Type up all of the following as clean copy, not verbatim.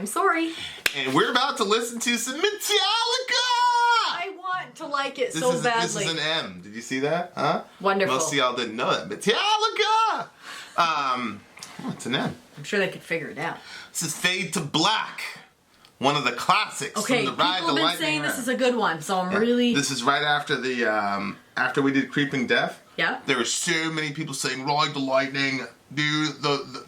I'm Sori. And we're about to listen to some Metallica! I want to like it so badly. This is an M. Did you see that? Huh? Wonderful. Most of y'all didn't know that. Metallica! It's an M. I'm sure they could figure it out. This is Fade to Black. One of the classics Okay, from the Ride people the have been Lightning saying era. this is a good one, so I'm really... This is right after the, after we did Creeping Death. Yeah. There were so many people saying, Ride the Lightning, do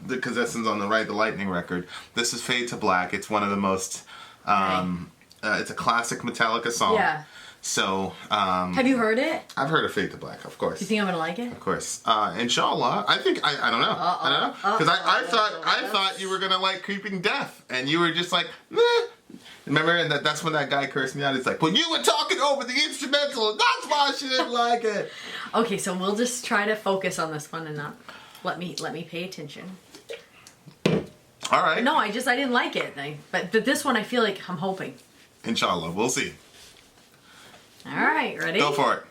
because that's on the Ride the Lightning record. This is Fade to Black. It's one of the most, it's a classic Metallica song. Yeah. So, have you heard it? I've heard of Fade to Black, of course. Do you think I'm gonna like it? Of course. Inshallah. I think, I don't know. I don't know. Because I thought you were going to like Creeping Death. And you were just like, meh. Remember? And that's when that guy cursed me out. He's like, well, you were talking over the instrumental, and that's why she didn't like it. Okay, so we'll just try to focus on this one and not let me pay attention. All right. No, I didn't like it. But this one I feel like I'm hoping. Inshallah. We'll see. All right, ready? Go for it.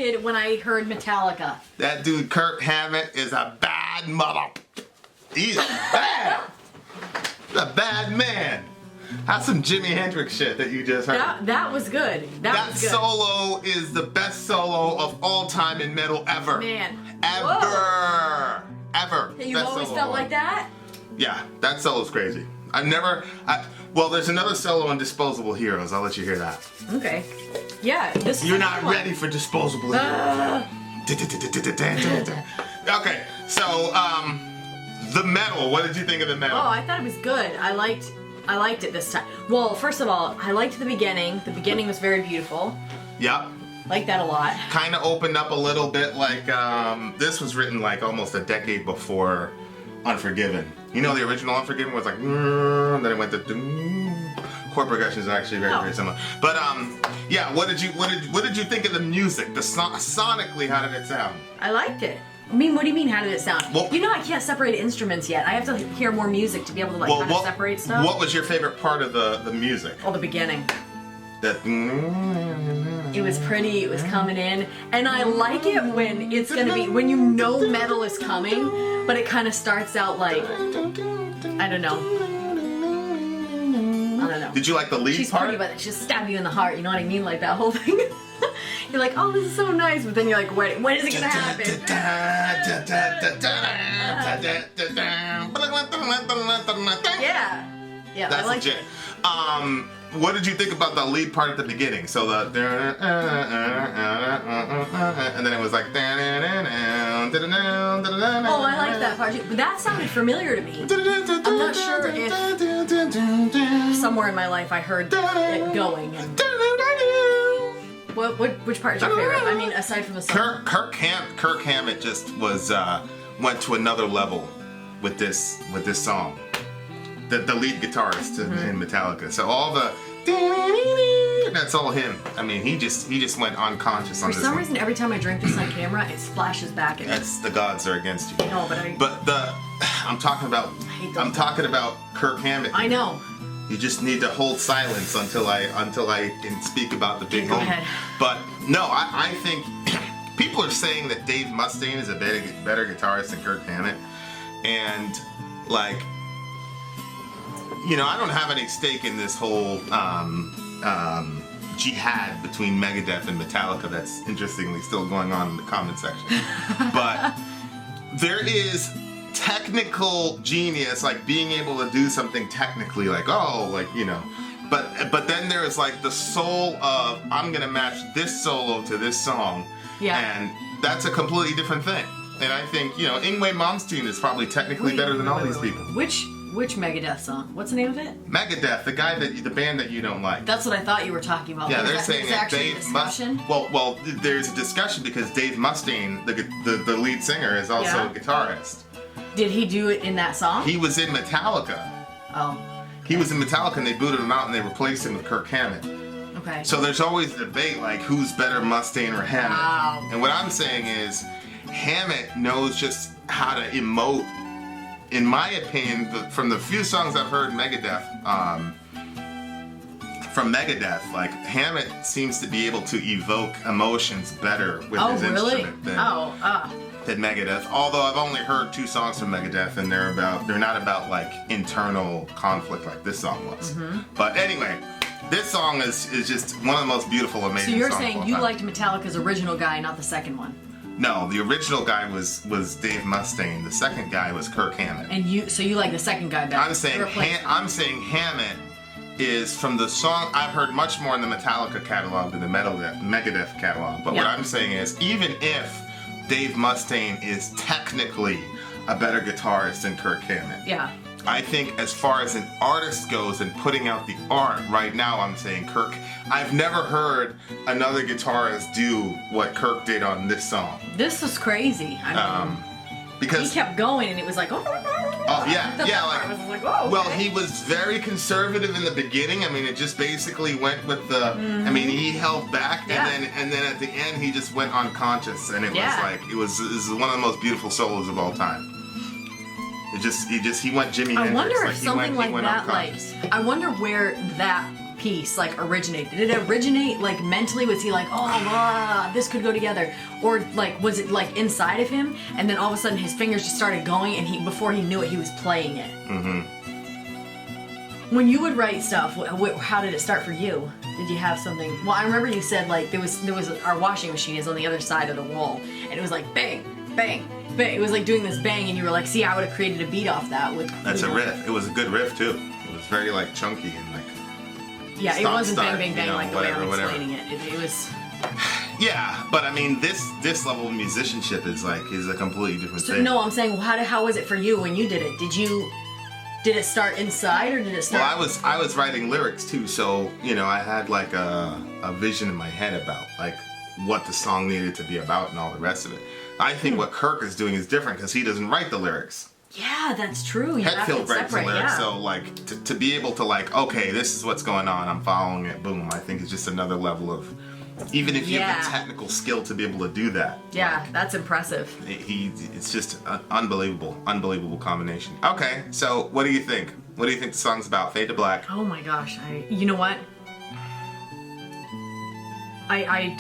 kid when I heard Metallica. That dude Kirk Hammett is a bad mother. He's bad. He's a bad man. That's some Jimi Hendrix shit that you just heard. That was good. That was good. Solo is the best solo of all time in metal ever. Man. Ever. Whoa. Ever. You've always felt like that? Yeah, that solo's crazy. Well, there's another solo in Disposable Heroes. I'll let you hear that. Okay. Yeah, this is You're not ready for Disposable Heroes. Okay, so, the metal. What did you think of the metal? Oh, I thought it was good. I liked it this time. Well, first of all, I liked the beginning. The beginning was very beautiful. Yep. Like that a lot. Kind of opened up a little bit like, this was written like almost a decade before Unforgiven. You know, the original Unforgiven was like, and then it went to chord progressions are actually very, very similar. But yeah, what did you think of the music? Sonically, how did it sound? I liked it. I mean, what do you mean? How did it sound? Well, you know, I can't separate instruments yet. I have to hear more music to be able to kind of separate stuff. What was your favorite part of the music? Oh, the beginning. That. It was pretty. It was coming in, and I like it when it's gonna be when you know metal is coming, but it kind of starts out like I don't know. Did you like the lead She's part? pretty, but it just stab you in the heart. You know what I mean? Like that whole thing. You're like, oh, this is so nice, but then you're like, wait, when is it gonna happen? Yeah, that's I like legit. it. What did you think about the lead part at the beginning? So and then it was like. Oh, I like that part too. But that sounded familiar to me. I'm not sure if somewhere in my life I heard it going. And which part is your favorite? I mean, aside from the song. Kirk Hammett just was went to another level with this song. The lead guitarist in Metallica. So all the that's all him. I mean, he just went unconscious on this. For some reason, every time I drink this on camera, it splashes back at me. That's the gods are against you. No, but I'm talking about Kirk Hammett. I know. You just need to hold silence until I can speak about the big Go moment. ahead. But no, I think people are saying that Dave Mustaine is a better guitarist than Kirk Hammett, and like. You know, I don't have any stake in this whole jihad between Megadeth and Metallica that's interestingly still going on in the comment section. But there is technical genius, like being able to do something technically, like, but then there is like the soul of, I'm going to match this solo to this song. Yeah. And that's a completely different thing. And I think, Yngwie Malmsteen is probably technically better than all these people. Which Megadeth song? What's the name of it? Megadeth, the band that you don't like. That's what I thought you were talking about. Yeah, they're saying that Dave Mustaine. Well, there's a discussion because Dave Mustaine, the lead singer, is also a guitarist. Did he do it in that song? He was in Metallica. Oh. He was in Metallica and they booted him out and they replaced him with Kirk Hammett. Okay. So there's always a debate like who's better, Mustaine or Hammett. Wow. And what I'm saying is, Hammett knows just how to emote. In my opinion, from the few songs I've heard from Megadeth, like Hammett seems to be able to evoke emotions better with his instrument than Megadeth. Although I've only heard 2 songs from Megadeth, and they're not about like internal conflict like this song was. Mm-hmm. But anyway, this song is just one of the most beautiful, amazing songs. So you're saying you liked Metallica's original guy, not the second one? No, the original guy was Dave Mustaine. The second guy was Kirk Hammett. And you like the second guy better? I'm saying Hammett is from the song. I've heard much more in the Metallica catalog than the Megadeth catalog. But what I'm saying is, even if Dave Mustaine is technically a better guitarist than Kirk Hammett, I think as far as an artist goes and putting out the art, right now I'm saying Kirk. I've never heard another guitarist do what Kirk did on this song. This was crazy. I mean, because he kept going and it was like, oh yeah, well, he was very conservative in the beginning. I mean, it just basically went with the. I mean, he held back, and then at the end he just went unconscious, and it was like it was one of the most beautiful solos of all time. He went Jimi Hendrix. I wonder if something like that, I wonder where that piece like originate? Did it originate like mentally? Was he like, oh, this could go together? Or like, was it like inside of him? And then all of a sudden his fingers just started going and before he knew it, he was playing it. Mm-hmm. When you would write stuff, how did it start for you? Did you have something? Well, I remember you said like there was our washing machine is on the other side of the wall, and it was like bang, bang, bang. It was like doing this bang, and you were like, see, I would have created a beat off that with. That's a riff. It was a good riff too. It was very like chunky and like. Yeah, it wasn't start, bang, bang, bang like the way I'm explaining whatever. it was. Yeah, but I mean, this level of musicianship is a completely different thing. No, I'm saying, how was it for you when you did it? Did it start inside or did it start? Well, I was writing lyrics too, so I had like a vision in my head about like what the song needed to be about and all the rest of it. I think what Kirk is doing is different because he doesn't write the lyrics. Yeah, that's true. Hetfield writes the lyrics, so like to be able to like, okay, this is what's going on, I'm following it, boom. I think it's just another level of, even if you have the technical skill to be able to do that. Yeah, like, that's impressive. It's just an unbelievable combination. Okay, so what do you think? What do you think the song's about? Fade to Black. Oh my gosh, you know what? I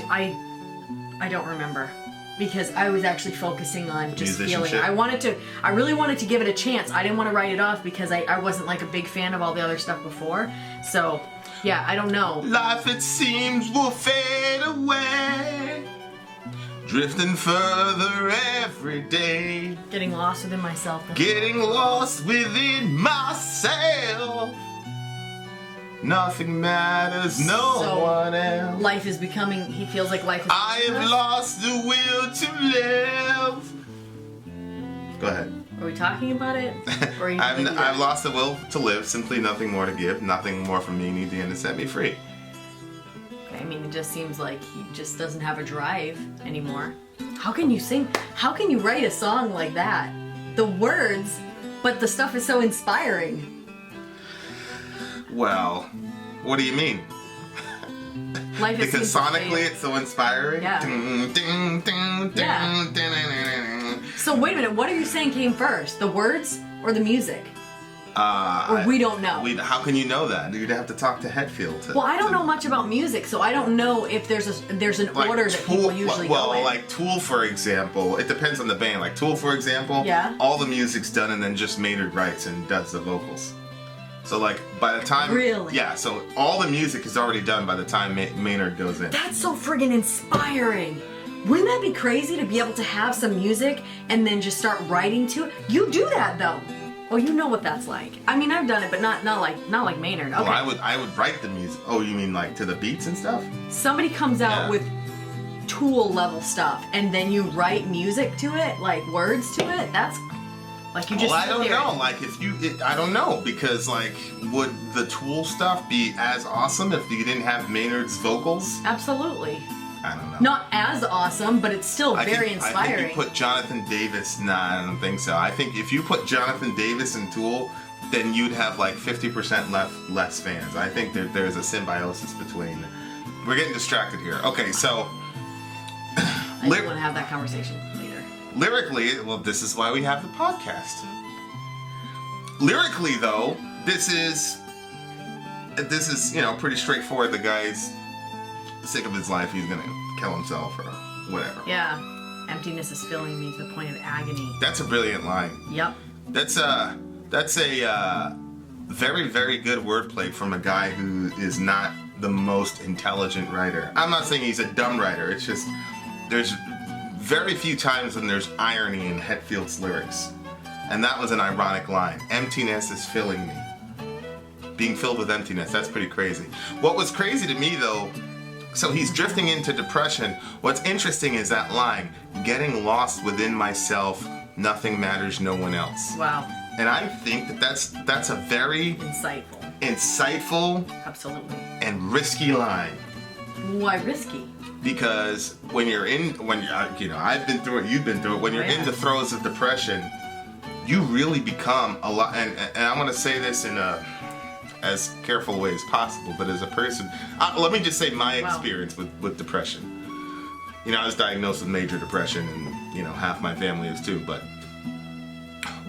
don't remember. Because I was actually focusing on just feeling it. I really wanted to give it a chance. I didn't want to write it off because I wasn't like a big fan of all the other stuff before. So, yeah, I don't know. Life, it seems, will fade away, drifting further every day. Getting lost within myself. Getting lost within myself. Nothing matters, no one else. Life is becoming, he feels like life is I have lost the will to live. Go ahead. Are we talking about it? Or I've lost the will to live, simply nothing more to give, nothing more from me need the end to set me free. Okay, I mean, it just seems like he just doesn't have a drive anymore. How can you sing, how can you write a song like that? The words, but the stuff is so inspiring. Well, what do you mean? Life is because sonically it's so inspiring. Yeah. So wait a minute, what are you saying came first? The words or the music? Or we don't know. How can you know that? You'd have to talk to Hetfield. Well, I don't know much about music, so I don't know if there's an like order that people usually go in. Well, like Tool, for example, it depends on the band. Like Tool, for example, all the music's done and then just Maynard writes and does the vocals. So like by the time so all the music is already done by the time Maynard goes in. That's so friggin' inspiring. Wouldn't that be crazy to be able to have some music and then just start writing to it? You do that though. Oh, you know what that's like. I mean, I've done it, but not like Maynard. Okay. Well, I would write the music. Oh, you mean like to the beats and stuff? Somebody comes out with Tool level stuff, and then you write music to it, like words to it. That's like you just. Well, I don't know. Like I don't know because like would the Tool stuff be as awesome if you didn't have Maynard's vocals? Absolutely. I don't know. Not as awesome, but it's still very inspiring. I think you put Jonathan Davis. Nah, I don't think so. I think if you put Jonathan Davis in Tool, then you'd have like 50% less fans. I think there's a symbiosis between. We're getting distracted here. Okay, so. I want to have that conversation later. Lyrically, well, this is why we have the podcast. Lyrically, though, this is pretty straightforward. The guy's sick of his life. He's gonna kill himself or whatever. Yeah, emptiness is filling me to the point of agony. That's a brilliant line. Yep. That's a very, very good wordplay from a guy who is not the most intelligent writer. I'm not saying he's a dumb writer. It's just there's very few times when there's irony in Hetfield's lyrics, and that was an ironic line. Emptiness is filling me. Being filled with emptiness. That's pretty crazy. What was crazy to me though. So he's drifting into depression. What's interesting is that line, getting lost within myself, nothing matters, no one else. Wow. And I think that's a very insightful, absolutely, and risky line. Why risky? Because when I've been through it, you've been through it. When you're in the throes of depression, you really become a lot. And I'm going to say this in as careful a way as possible, but as a person, let me just say my experience with depression. I was diagnosed with major depression, and half my family is too. But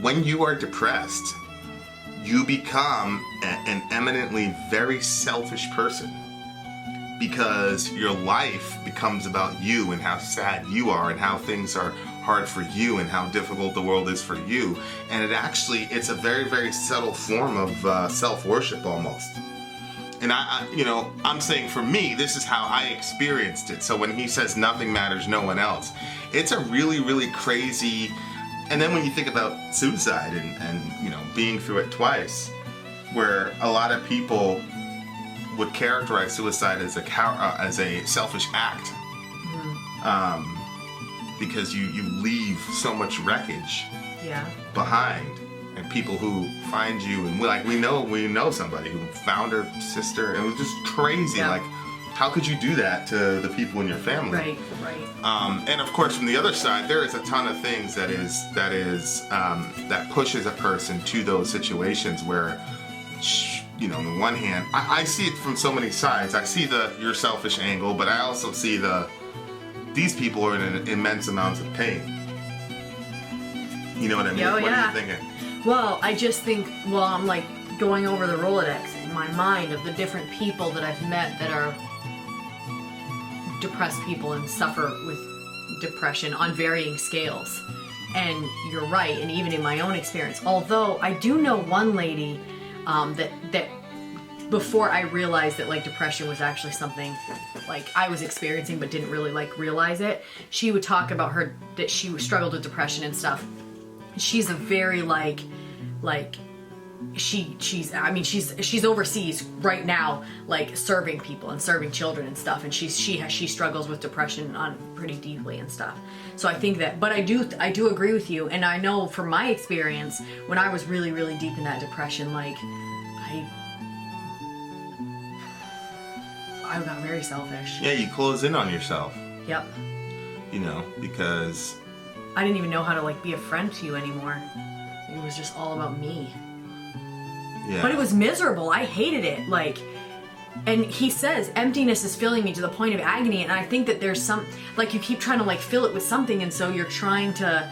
when you are depressed, you become an eminently very selfish person, because your life becomes about you and how sad you are and how things are hard for you and how difficult the world is for you. And it's a very, very subtle form of self-worship almost. And I'm saying for me, this is how I experienced it. So when he says nothing matters, no one else, it's a really, really crazy. And then when you think about suicide and being through it twice, where a lot of people would characterize suicide as a selfish act, because you leave so much wreckage behind, and people who find you, and we know somebody who found her sister, and it was just crazy. Like, how could you do that to the people in your family? Right. And of course, from the other side, there is a ton of things that pushes a person to those situations where, on the one hand, I see it from so many sides. I see your selfish angle, but I also see these people are in immense amounts of pain. You know what I mean? What are you thinking? Well, I just think, I'm like going over the Rolodex in my mind of the different people that I've met that are depressed people and suffer with depression on varying scales. And you're right, and even in my own experience, although I do know one lady that before I realized that like depression was actually something like I was experiencing but didn't really like realize it, she would talk about that she struggled with depression and stuff. She's a very she's overseas right now, like serving people and serving children and stuff, and she struggles with depression on pretty deeply and stuff. So I think that, but I do agree with you, and I know from my experience when I was really, really deep in that depression, like I got very selfish. Yeah, you close in on yourself. Yep. Because I didn't even know how to like be a friend to you anymore. It was just all about me. Yeah. But it was miserable. I hated it. And he says, emptiness is filling me to the point of agony. And I think that there's some, you keep trying to fill it with something. And so you're trying to,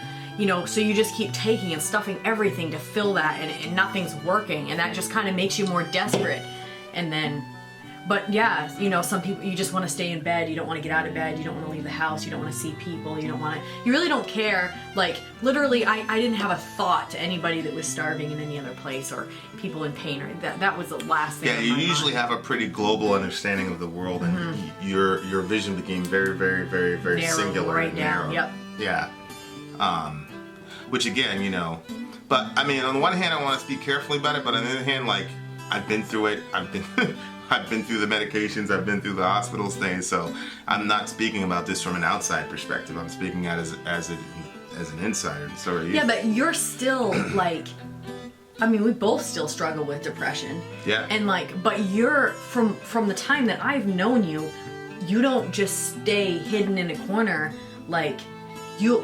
so you just keep taking and stuffing everything to fill that, and nothing's working. And that just kind of makes you more desperate. And then, but yeah, some people, you just want to stay in bed. You don't want to get out of bed. You don't want to leave the house. You don't want to see people. You really don't care. Literally, I didn't have a thought to anybody that was starving in any other place or people in pain. Or that was the last thing. Yeah, you usually have a pretty global understanding of the world, and your vision became very, very, very, very narrow, singular right and now. narrow. Yep. Yeah. Which again, but I mean, on the one hand, I want to speak carefully about it, but on the other hand, I've been through it. I've been through the medications, I've been through the hospital stays, so I'm not speaking about this from an outside perspective. I'm speaking as an insider. So are you. Yeah, but you're still we both still struggle with depression. Yeah. And but you're from the time that I've known you, you don't just stay hidden in a corner.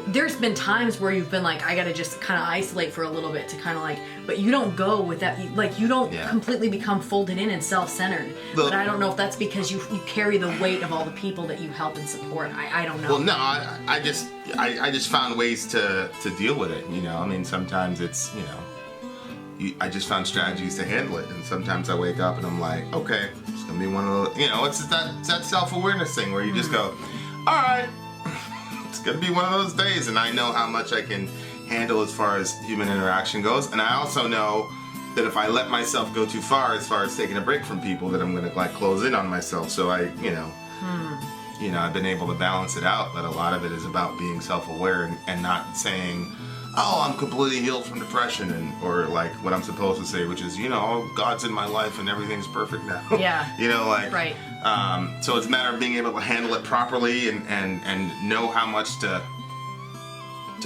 There's been times where you've been I gotta just kind of isolate for a little bit to kind of but you don't go with that. You don't completely become folded in and self-centered. But I don't know if that's because you carry the weight of all the people that you help and support. I don't know. Well, no, I just found ways to deal with it. I mean, sometimes it's I just found strategies to handle it, and sometimes I wake up and I'm like, okay, it's gonna be one of those. It's that self-awareness thing where you just go, all right. It's gonna be one of those days, and I know how much I can handle as far as human interaction goes, and I also know that if I let myself go too far as taking a break from people, that I'm gonna close in on myself. So I've been able to balance it out. That a lot of it is about being self-aware and not saying, oh, I'm completely healed from depression, or what I'm supposed to say, which is, God's in my life and everything's perfect now. Yeah. Right. So it's a matter of being able to handle it properly and know how much to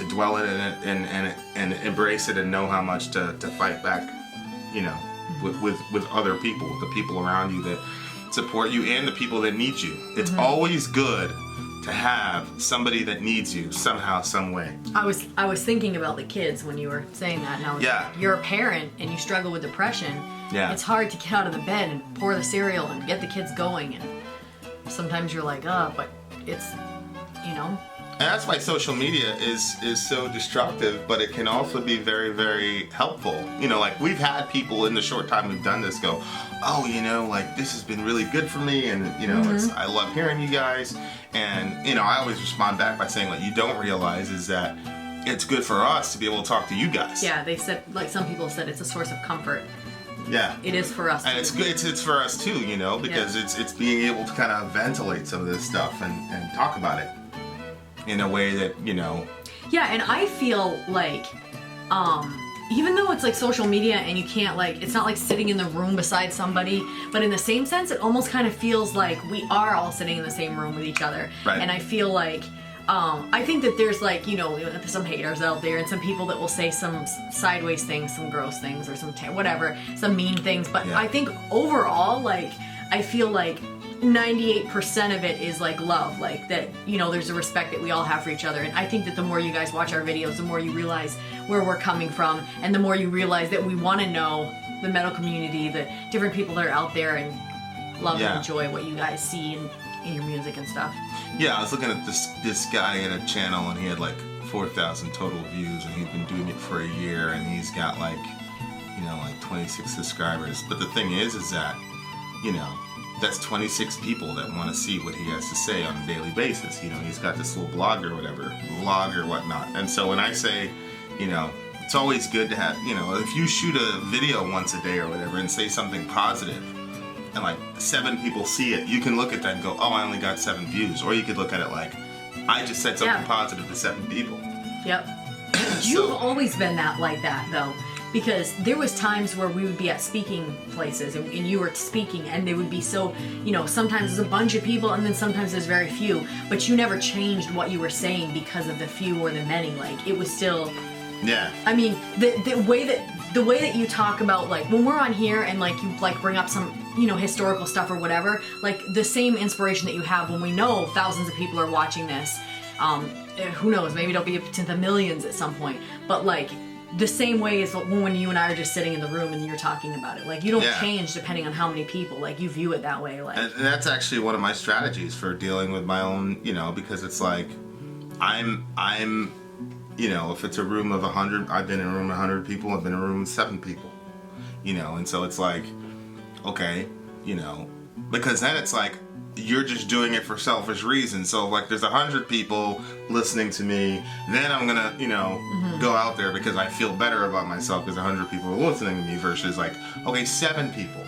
dwell in it and embrace it, and know how much to fight back, with other people, with the people around you that support you and the people that need you. It's always good to have somebody that needs you somehow, some way. I was thinking about the kids when you were saying that. How you're a parent and you struggle with depression. Yeah. It's hard to get out of the bed and pour the cereal and get the kids going, and sometimes you're but it's And that's why social media is so destructive, but it can also be very, very helpful. You know, like we've had people in the short time we've done this go, oh, you know, like this has been really good for me, and you know, I love hearing you guys. And you know, I always respond back by saying what you don't realize is that it's good for us to be able to talk to you guys. Yeah, they said, like some people said, it's a source of comfort. Yeah, it is for us, and it's good. It's for us too, you know, because it's being able to kind of ventilate some of this stuff and talk about it in a way that, you know. Yeah, and I feel like, even though it's like social media and you can't like, it's not like sitting in the room beside somebody, but in the same sense, it almost kind of feels like we are all sitting in the same room with each other. Right. And I feel like, I think that there's like, you know, some haters out there and some people that will say some sideways things, some gross things, or some whatever, some mean things. But I think overall, like, I feel like 98% of it is like love, like that, you know, there's a respect that we all have for each other. And I think that the more you guys watch our videos, the more you realize where we're coming from, and the more you realize that we want to know the metal community, the different people that are out there, and love and enjoy what you guys see in your music and stuff. Yeah, I was looking at this guy in a channel, and he had like 4,000 total views, and he's been doing it for a year, and he's got like, you know, like 26 subscribers. But the thing is that, you know, that's 26 people that want to see what he has to say on a daily basis. You know, he's got this little vlog or whatnot. And so when I say, you know, it's always good to have, you know, if you shoot a video once a day or whatever and say something positive, and like 7 people see it, you can look at that and go, oh, I only got 7 views. Or you could look at it like, I just said something positive to 7 people. Yep. You've always been like that, though. Because there was times where we would be at speaking places and you were speaking, and there would be so, you know, sometimes there's a bunch of people and then sometimes there's very few, but you never changed what you were saying because of the few or the many. Like, it was still... Yeah. I mean, the way that you talk about, like, when we're on here and like you like bring up some, you know, historical stuff or whatever, like the same inspiration that you have when we know thousands of people are watching this, who knows, maybe it'll be up to the millions at some point, but like the same way as when you and I are just sitting in the room and you're talking about it. Like, you don't change depending on how many people, like, you view it that way. Like, and that's actually one of my strategies for dealing with my own, you know, because it's like, I'm, you know, if it's a room of 100, I've been in a room of 100 people, I've been in a room of 7 people, you know, and so it's like, okay, you know, because then it's like, you're just doing it for selfish reasons. So like there's 100 people listening to me, then I'm gonna, you know, go out there because I feel better about myself because 100 people are listening to me, versus like, okay, 7 people.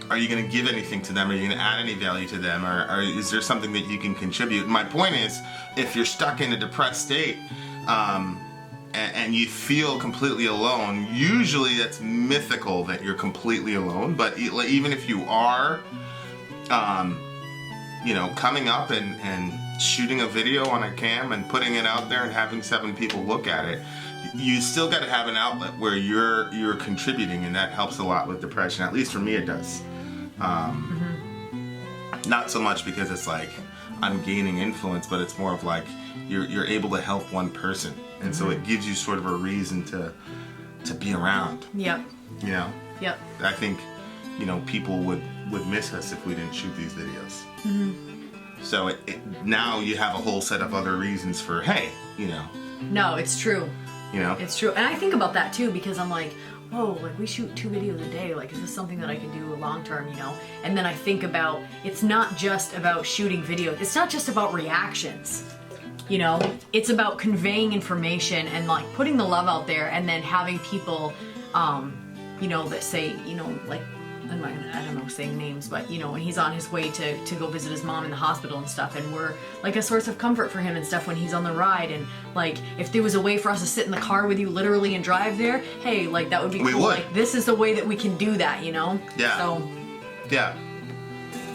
Are you gonna give anything to them? Are you gonna add any value to them? Or is there something that you can contribute? My point is, if you're stuck in a depressed state, and you feel completely alone, usually that's mythical that you're completely alone, but even if you are, you know, coming up and shooting a video on a cam and putting it out there and having 7 people look at it, you still got to have an outlet where you're contributing, and that helps a lot with depression. At least for me, it does. Not so much because it's like I'm gaining influence, but it's more of like you're able to help one person, and so it gives you sort of a reason to be around. Yep. You know. Yep. I think, you know, people would miss us if we didn't shoot these videos. So now you have a whole set of other reasons for, hey, you know. No, it's true. You know? It's true. And I think about that too, because I'm like, whoa, like we shoot 2 videos a day. Like, is this something that I can do long term, you know? And then I think about, it's not just about shooting videos. It's not just about reactions, you know? It's about conveying information and like putting the love out there, and then having people, you know, that say, you know, like, I don't know, saying names, but you know, when he's on his way to go visit his mom in the hospital and stuff, and we're like a source of comfort for him and stuff when he's on the ride, and like if there was a way for us to sit in the car with you literally and drive there, hey, like that would be cool. We would. Like, this is the way that we can do that, you know? Yeah. So yeah.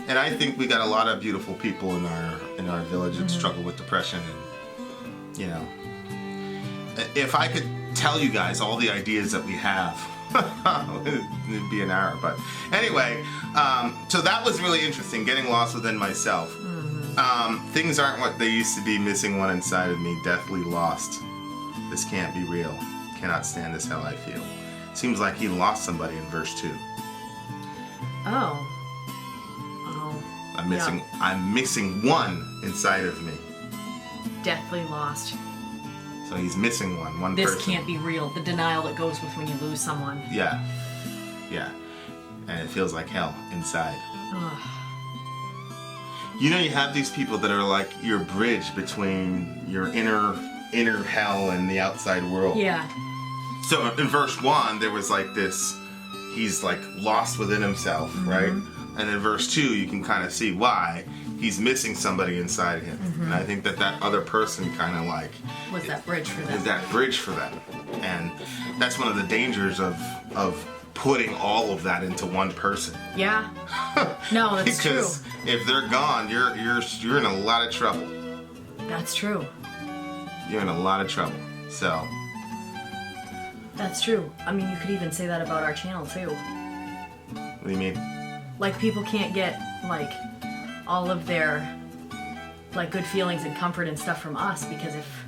And I think we got a lot of beautiful people in our village that struggle with depression, and you know, if I could tell you guys all the ideas that we have, it'd be an hour. But anyway, so that was really interesting, getting lost within myself. Things aren't what they used to be, missing one inside of me, deathly lost. This can't be real, cannot stand this how I feel. Seems like he lost somebody in verse 2. Oh. I'm missing one inside of me. Deathly lost. So he's missing one This person. can't be real. The denial that goes with when you lose someone. Yeah. Yeah. And it feels like hell inside. Ugh. You know, you have these people that are like your bridge between your inner hell and the outside world. Yeah. So in verse 1, there was like this, he's like lost within himself, right? And in verse 2, you can kind of see why. He's missing somebody inside him. And I think that other person kind of like... Was that bridge for them. Is that bridge for them. And that's one of the dangers of putting all of that into one person. Yeah. No, that's true. Because if they're gone, you're in a lot of trouble. That's true. You're in a lot of trouble. So... That's true. I mean, you could even say that about our channel, too. What do you mean? Like, people can't get, like, all of their, like, good feelings and comfort and stuff from us because if,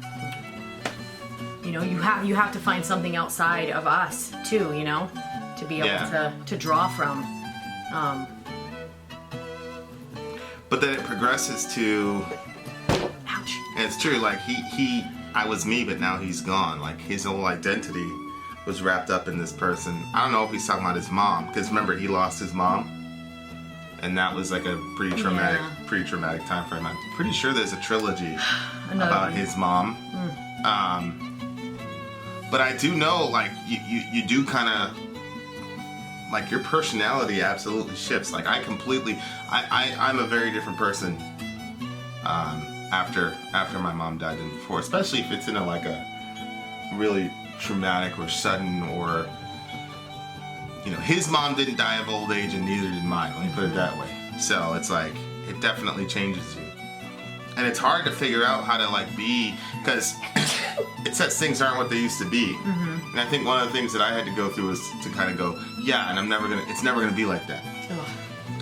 you know, you have to find something outside of us, too, you know, to be able to draw from. But then it progresses to... Ouch. And it's true, like, I was me, but now he's gone. Like, his whole identity was wrapped up in this person. I don't know if he's talking about his mom, because remember, he lost his mom. And that was like a pretty traumatic time for him. I'm pretty sure there's a trilogy about his mom. But I do know, like, you do kind of, like, your personality absolutely shifts. Like, I'm a very different person after my mom died than before, especially if it's in a really traumatic or sudden, or, you know, his mom didn't die of old age and neither did mine, let me put it that way. So it's like, it definitely changes you. And it's hard to figure out how to, like, be, because it says things aren't what they used to be. And I think one of the things that I had to go through was to kind of go, yeah, and it's never gonna be like that.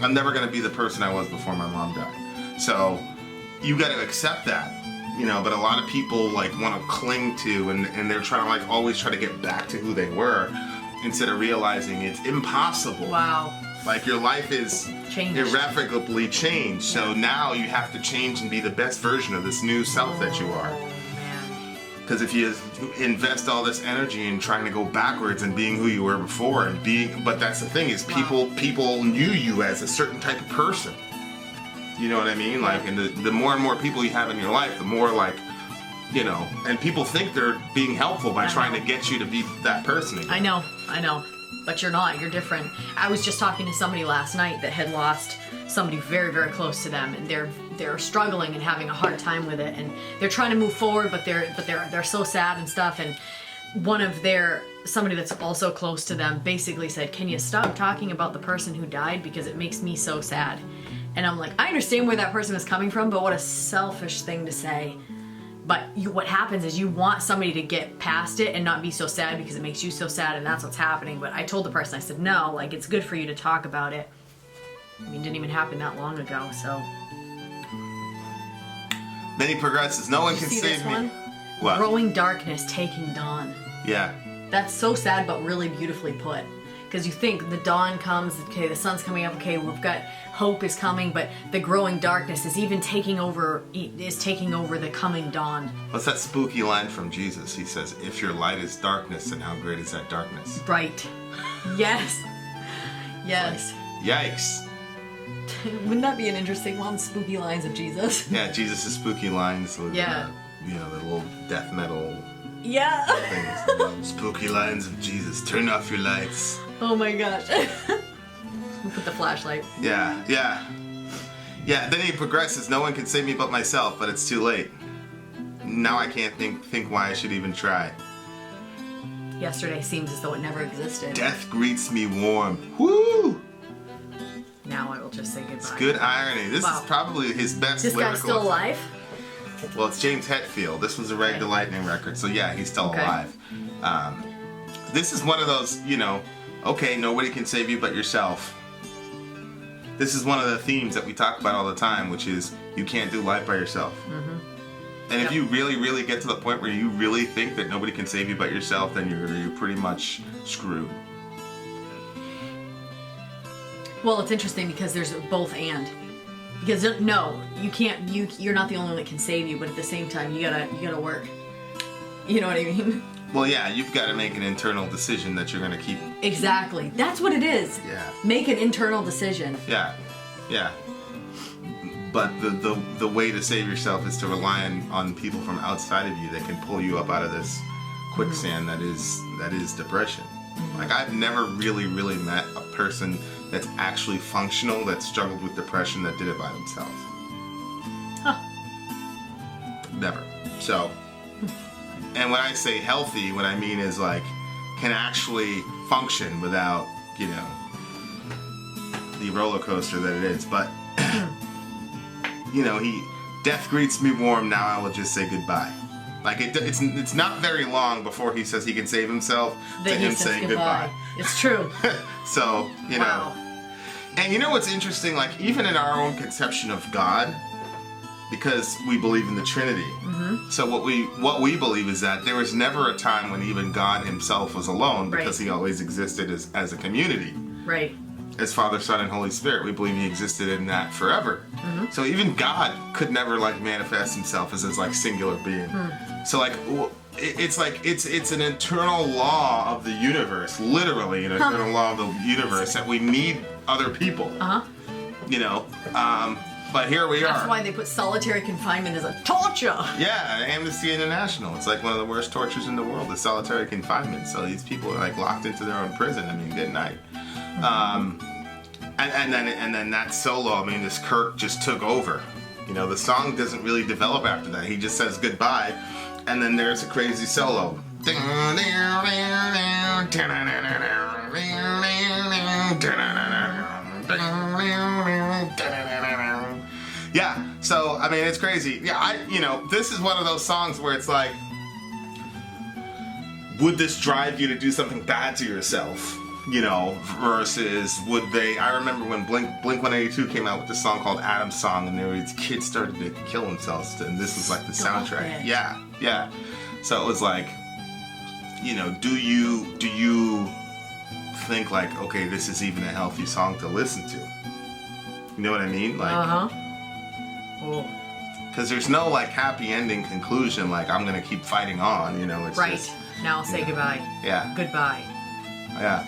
I'm never gonna be the person I was before my mom died. So you gotta accept that. You know, but a lot of people, like, want to cling to, and they're trying to, like, always try to get back to who they were, instead of realizing it's impossible. Wow. Like, your life is irrevocably changed, so now you have to change and be the best version of this new self that you are. Because if you invest all this energy in trying to go backwards and being who you were before, but that's the thing, is people knew you as a certain type of person. You know what I mean? Like, and the more and more people you have in your life, the more, like, you know, and people think they're being helpful by trying to get you to be that person again. I know. But you're not. You're different. I was just talking to somebody last night that had lost somebody very, very close to them, and they're struggling and having a hard time with it, and they're trying to move forward, but they're so sad and stuff. And somebody that's also close to them basically said, "Can you stop talking about the person who died, because it makes me so sad?" And I'm like, I understand where that person is coming from, but what a selfish thing to say. But what happens is you want somebody to get past it and not be so sad because it makes you so sad, and that's what's happening. But I told the person, I said, no, like, it's good for you to talk about it. I mean, it didn't even happen that long ago, so. Then he progresses. No one can See save this me. one? What? Growing darkness, taking dawn. Yeah. That's so sad, but really beautifully put. Because you think the dawn comes, okay, the sun's coming up, okay, we've got hope is coming, but the growing darkness is even taking over the coming dawn. What's that spooky line from Jesus? He says, if your light is darkness, then how great is that darkness? Right. Yes. Yes. Like, yikes. Wouldn't that be an interesting one? Spooky lines of Jesus. Yeah, Jesus' spooky lines with, you know, the little death metal things. Spooky lines of Jesus. Turn off your lights. Oh my gosh. We'll put the flashlight. Yeah. Then he progresses. No one can save me but myself, but it's too late. Now I can't think why I should even try. Yesterday seems as though it never existed. Death greets me warm. Woo! Now I will just say goodbye. It's good irony. This is probably his best lyrical. This guy's still alive? Well, it's James Hetfield. This was a Rag the Lightning record, so yeah, he's still alive. This is one of those, you know, okay, nobody can save you but yourself. This is one of the themes that we talk about all the time, which is you can't do life by yourself. And if you really, really get to the point where you really think that nobody can save you but yourself, then you're pretty much screwed. Well, it's interesting because there's both and. Because no, you can't. You're not the only one that can save you. But at the same time, you gotta work. You know what I mean? Well, yeah, you've got to make an internal decision that you're going to keep. Exactly. That's what it is. Yeah. Make an internal decision. Yeah. Yeah. But the way to save yourself is to rely on people from outside of you that can pull you up out of this quicksand that is depression. Like, I've never really met a person that's actually functional that struggled with depression that did it by themselves. Huh. Never. So, and when I say healthy, what I mean is like can actually function without, the roller coaster that it is. But death greets me warm, now I will just say goodbye. Like it's not very long before he says he can save himself to him saying goodbye. It's true. So, Wow. And what's interesting, like even in our own conception of God, because we believe in the Trinity. Mm-hmm. So what we believe is that there was never a time when even God himself was alone, because he always existed as a community. Right. As Father, Son, and Holy Spirit. We believe he existed in that forever. Mm-hmm. So even God could never like manifest himself as this like singular being. So like it's an eternal law of the universe, literally an eternal law of the universe that we need other people. But here we are. That's why they put solitary confinement as a torture. Yeah, Amnesty International. It's like one of the worst tortures in the world, is solitary confinement. So these people are like locked into their own prison. I mean, good night. And then that solo, I mean, this Kirk just took over. The song doesn't really develop after that. He just says goodbye, and then there's a crazy solo. Yeah, so I mean, it's crazy. Yeah, this is one of those songs where it's like, would this drive you to do something bad to yourself? Versus would they? I remember when Blink 182 came out with this song called Adam's Song, and these kids started to kill themselves, and this was like the soundtrack. Yeah. So it was like, do you think like, okay, this is even a healthy song to listen to? You know what I mean? Like, because there's no like happy ending conclusion. Like, I'm gonna keep fighting on. It's right. Just, now say goodbye. Yeah. Goodbye. Yeah.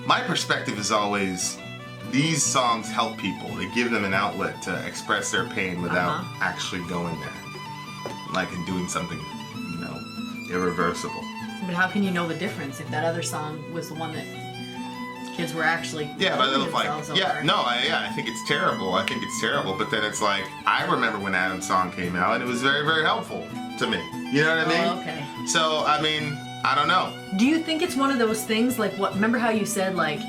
My perspective is always, these songs help people. They give them an outlet to express their pain without actually going there. Like, and doing something, irreversible. But how can you know the difference if that other song was the one that kids were actually I think it's terrible. But then it's like, I remember when Adam's Song came out, and it was very, very helpful to me. You know what I mean? Oh, okay. So, I mean, I don't know. Do you think it's one of those things like what? Remember how you said like,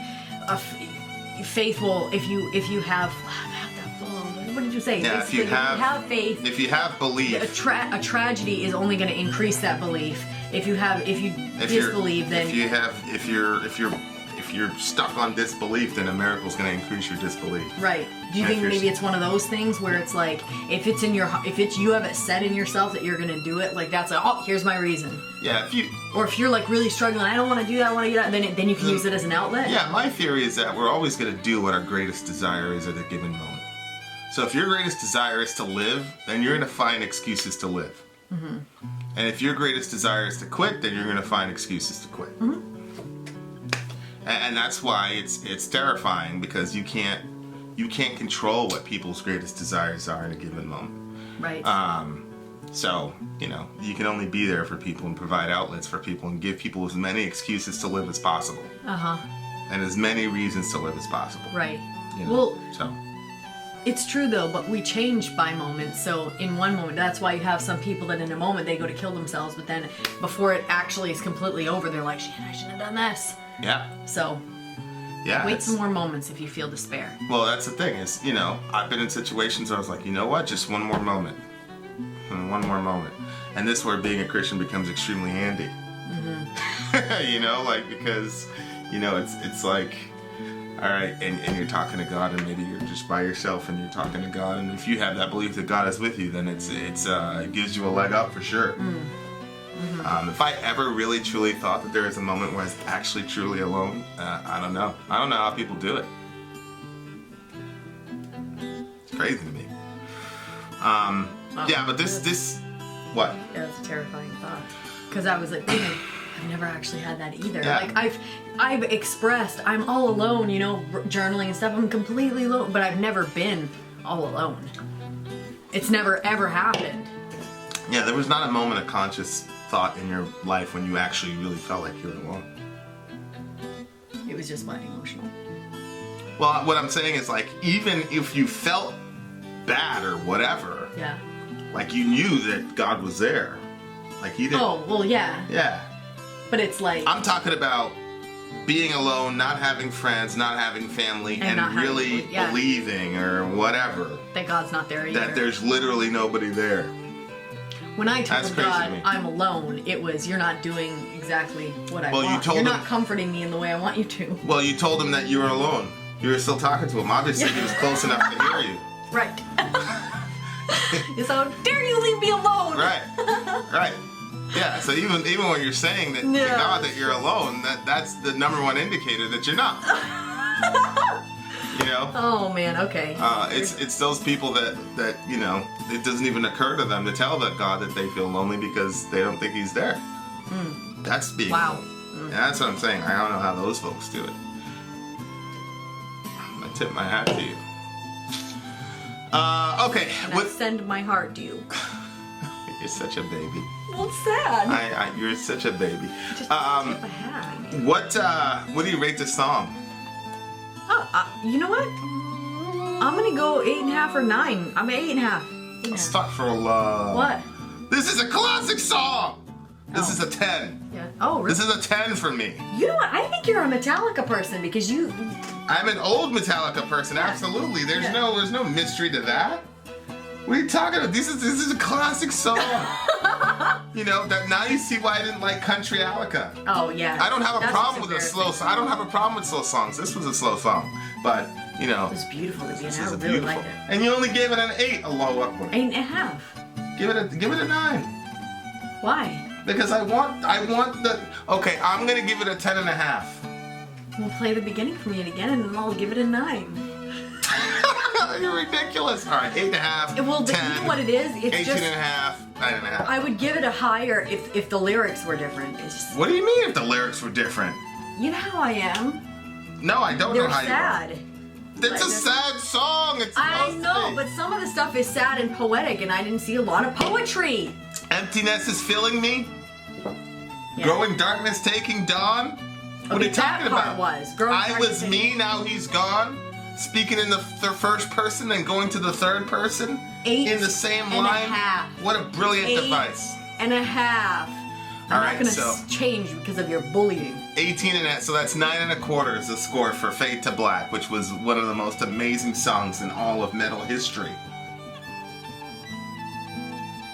faith will if you have. What did you say? Yeah, if you have faith, if you have belief, a tragedy is only going to increase that belief. If you disbelieve, then if you're stuck on disbelief, then a miracle is going to increase your disbelief. Right. Do you think maybe it's one of those things where it's like, if you have it set in yourself that you're going to do it, like that's like, oh, here's my reason. Yeah. If you're like really struggling, I don't want to do that, I want to do that, then you can use it as an outlet. Yeah. My theory is that we're always going to do what our greatest desire is at a given moment. So if your greatest desire is to live, then you're going to find excuses to live. Mm-hmm. And if your greatest desire is to quit, then you're going to find excuses to quit. Mm-hmm. And that's why it's terrifying, because you can't control what people's greatest desires are in a given moment. Right. So, you can only be there for people and provide outlets for people and give people as many excuses to live as possible. And as many reasons to live as possible. Right. It's true though, but we change by moments. So in one moment, that's why you have some people that in a moment they go to kill themselves, but then before it actually is completely over, they're like, shit, I shouldn't have done this. Yeah. So wait some more moments if you feel despair. Well, that's the thing is, I've been in situations where I was like, you know what, just one more moment. One more moment. And this is where being a Christian becomes extremely handy. Mm-hmm. Because, it's like, all right, and you're talking to God, and maybe you're just by yourself and you're talking to God, and if you have that belief that God is with you, then it gives you a leg up for sure. Mm-hmm. If I ever really truly thought that there was a moment where I was actually truly alone, I don't know. I don't know how people do it. crazy to me. Yeah, but this, what? Yeah, it's a terrifying thought. Because I was like, thinking, I've never actually had that either. Yeah. Like I've expressed, I'm all alone, you know, journaling and stuff. I'm completely alone, but I've never been all alone. It's never ever happened. Yeah, there was not a moment of conscious thought in your life when you actually really felt like you were alone. It was just my emotional. Well, what I'm saying is, like, even if you felt bad or whatever, Yeah. like, you knew that God was there. Like, he didn't. Oh, well, yeah. Yeah. But it's like. I'm talking about being alone, not having friends, not having family, and not really having, yeah. believing or whatever That God's not there either. that there's literally nobody there. When I That's told crazy to God me. I'm alone, it was, you're not doing exactly what I Well, you want. told You're him- not comforting me in the way I want you to. Well, you told him that you were alone. You were still talking to him. Obviously, he was close enough to hear you. Right. So how dare you leave me alone? Right. Right. Yeah, so even when you're saying that to Yeah. God that you're alone, that's the number one indicator that you're not. You know? Oh man, okay. It's those people that you know, it doesn't even occur to them to tell that God that they feel lonely because they don't think he's there. That's being Wow. alone. And that's what I'm saying. I don't know how those folks do it. I tip my hat to you. Okay. And I What? send my heart to you. You're such a baby. Well, it's sad. You're such a baby. Just tip my hat. What do you rate this song? Oh, you know what? I'm gonna go 8.5 or 9. I'm at 8.5. Stuck for Love. What? This is a classic song. This Oh. is a 10. Yeah. Oh, really? This is a 10 for me. You know what? I think you're a Metallica person because you. I'm an old Metallica person. Yeah. Absolutely. There's Yeah. no mystery to that. What are you talking about? This is a classic song. You know, that now you see why I didn't like Country-alica. Oh yeah. I don't have a That's problem what's with a slow embarrassing. song. I don't have a problem with slow songs. This was a slow song. But, you know, It was beautiful to be in. this I is a really beautiful. liked it. And you only gave it an 8, Allahu Akbar. 8.5. Give it a 9. Why? Because I want the. Okay, I'm gonna give it a 10.5. We'll play the beginning from it again, and then I'll give it a 9. You're ridiculous. All right, 8.5. Well, but 10, you know what it is? It's 18.5, 9.5. I would give it a higher if the lyrics were different. It's just, What do you mean if the lyrics were different? you know how I am. No, I don't They're know how sad. you are. It's a sad song. It's I supposed to know, be. but some of the stuff is sad and poetic, and I didn't see a lot of poetry. Emptiness is filling me. Yeah. Growing darkness taking dawn. What are you talking that part about? was growing I darkness was taking- me, now he's gone. Speaking in the first person and going to the third person 8 in the same and a line. half. What a brilliant 8 device. and a half. I'm All not right, gonna so- change because of your bullying. 18 and a, so that's 9.25 is the score for Fade to Black, which was one of the most amazing songs in all of metal history.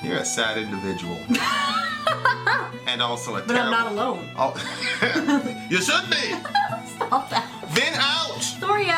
You're a sad individual. And also a But terrible... I'm not alone. Oh, you should be! Stop that. Vin out! Sorry,